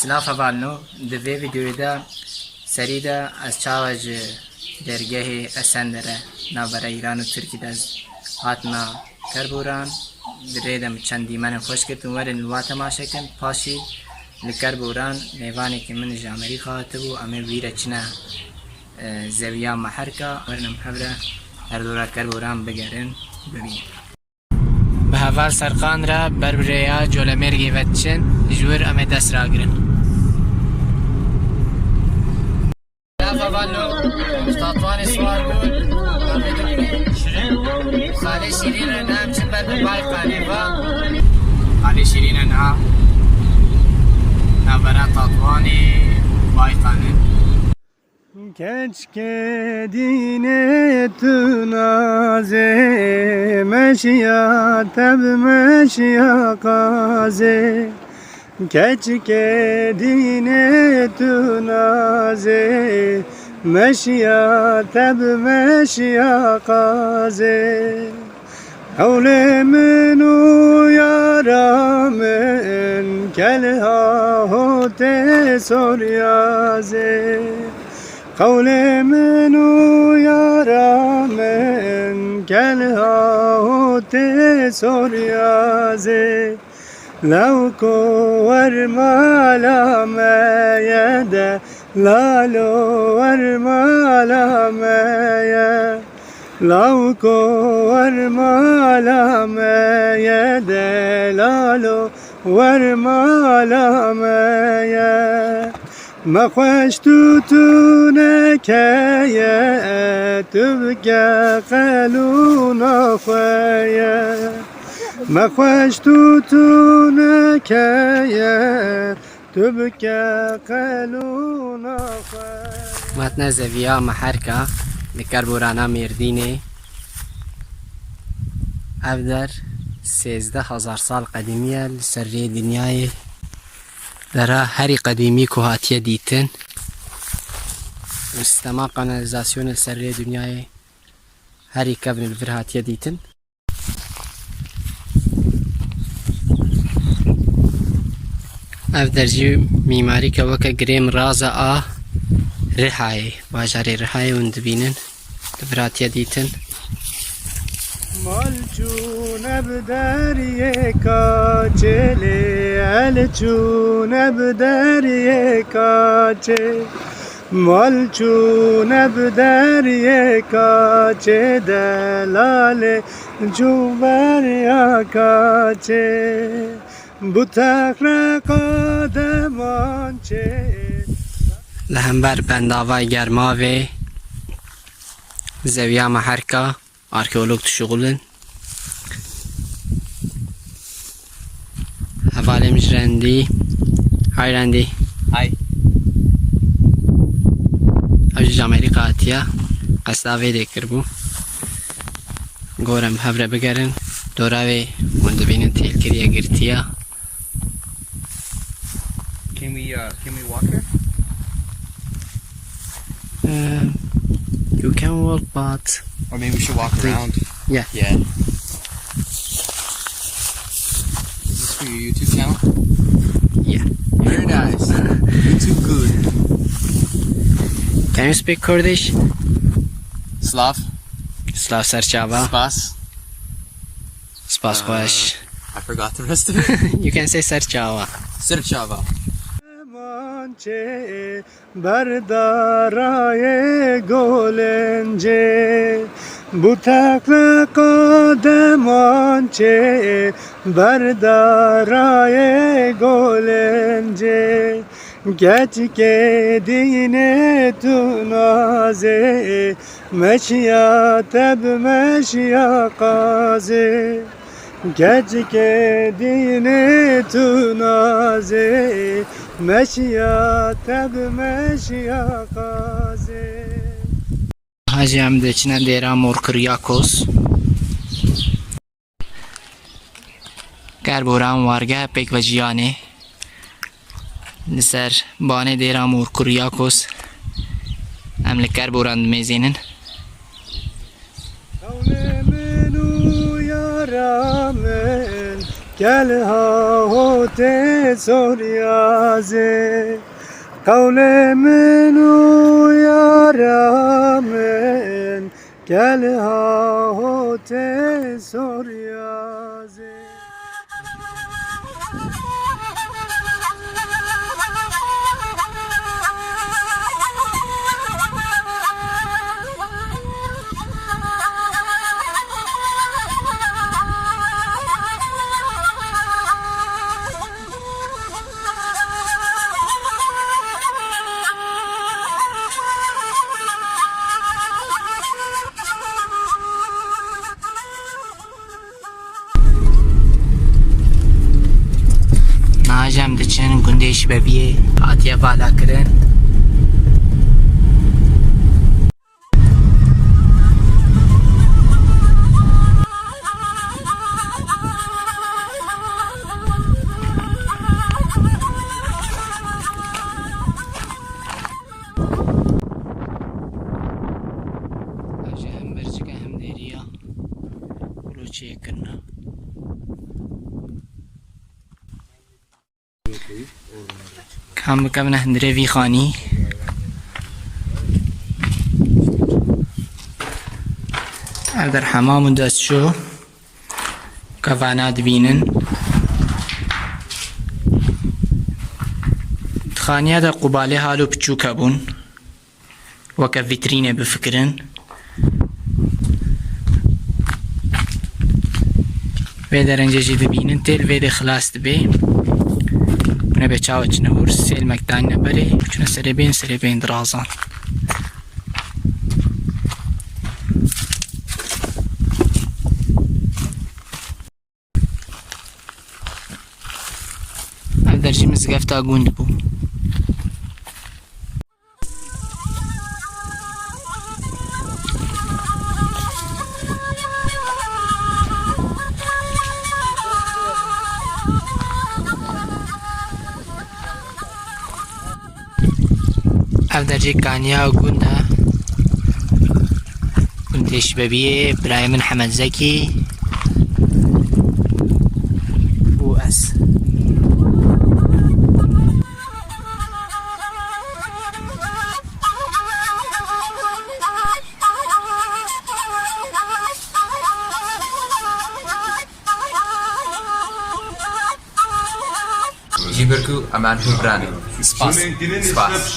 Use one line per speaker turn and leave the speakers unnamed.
Silav hevalno di vê videoyê de serî de ez çawa ji dergehê Esendere navbera Îran û Tirkî de hatina Kerboran di rê de min çend dîmenên xweş kir û werin li wa temaşekin. Paşî li Kerboran nêvanekî min ji Amerîka hatibû em ê wî re çine zeviya Meherka werin em hev re herdora Kerboran bigerin bibînin. Bi heval serqan re ber bi rêya Colemêrgê ve diçin ji wir em ê dest ragirin. Tatvanê swar bûn Xalê Şîrîn re ne em çin ber bi Bayqanê ve Xalê Şîrîn re niha navbera Tatvanê Bayqanê.
Keşke dine tunaze meşya teb meşya kaze Keşke dine tunaze meşya teb meşya kaze Kavlemin u yaramen kelha hote soryaze Kavlemin u yaramen kelha hote soryaze Lavko varma lameye lalo varma lameye Lavko varma lameye lalo varma lameye مخوش توتونه که تبقى قلونا خویه مخوش توتونه که تبقى قلونا خویه
متن زویا Meherka li Kerborana Mêrdînê ev der 13,000 sal qedîmî ye li ser rê dinyayê dera herî qedîmî ku hatiye dîtin û sistema kanalizasyonê li ser rê dinyayê herî kevin li vir hatiye dîtin. Ev der jî mîmarîke weke girêm raza a Rihayê bajarê Rihayê hûn dibînin li vir hatiye dîtin.
Malçune bderiye kaçeli elçune bderiye kaçe Malçune bderiye kaçe delale cuveriya kaçe Bu tekre kademançe
Li hember bendavay germavê zeviya Meherka arkeolog tişuğulun hevalêm ji Rendî hay Rendî
Hay.
ev ji Amerîka hatiye qesda vê dê kirbû gorem hev re bigerin dora wê hûn dibînin têlkiriye girtiya.
Can we walk here?
You can walk but
Or maybe we should walk around.
yeah.
Yeah. Is this for your YouTube channel?
Yeah.
Very nice. YouTube good.
Can you speak Kurdish?
Slav.
Slav serçava.
Spas.
Spas xweş.
I forgot the rest of it.
You can say serçava.
Sirchava.
Mançe berdaraye golence Bu tekle kademançe berdaraye golence Geç kedine tunaze meşya teb meşya kaze Geç kedine tunaze meşya teb meşya kaze
Hacı em de çine dêra Morkiryakos Kerboran wargeha pêk ve jiyanê li ser banê dêra Morkiryakos em li Kerboran dimêzînin.
Kavlemin u yaramen گل ها هوته سوریازه قول منو یارمن گل ها هوته سوریازه
ناجم دچن گندش ببیه آتیه بالا کرن هم برچکه هم دیریا بلوچه کرنا کام بکم نهندره وی خانی در حمام دست شو کفانات بینن خانیه در قباله حالو پچو کبون وکا ویترینه بفکرن و در انجا جی ببینن تل و در خلاص دبی نه به چاوچ نور سیل مکتان نبره چون سر بین درازان اف درجی مزگفتا گوند بو اف درجی کانیا و گونده گوندش ببیه برای من حمد زکی و اس
جيبركو أمان براني سباس سباس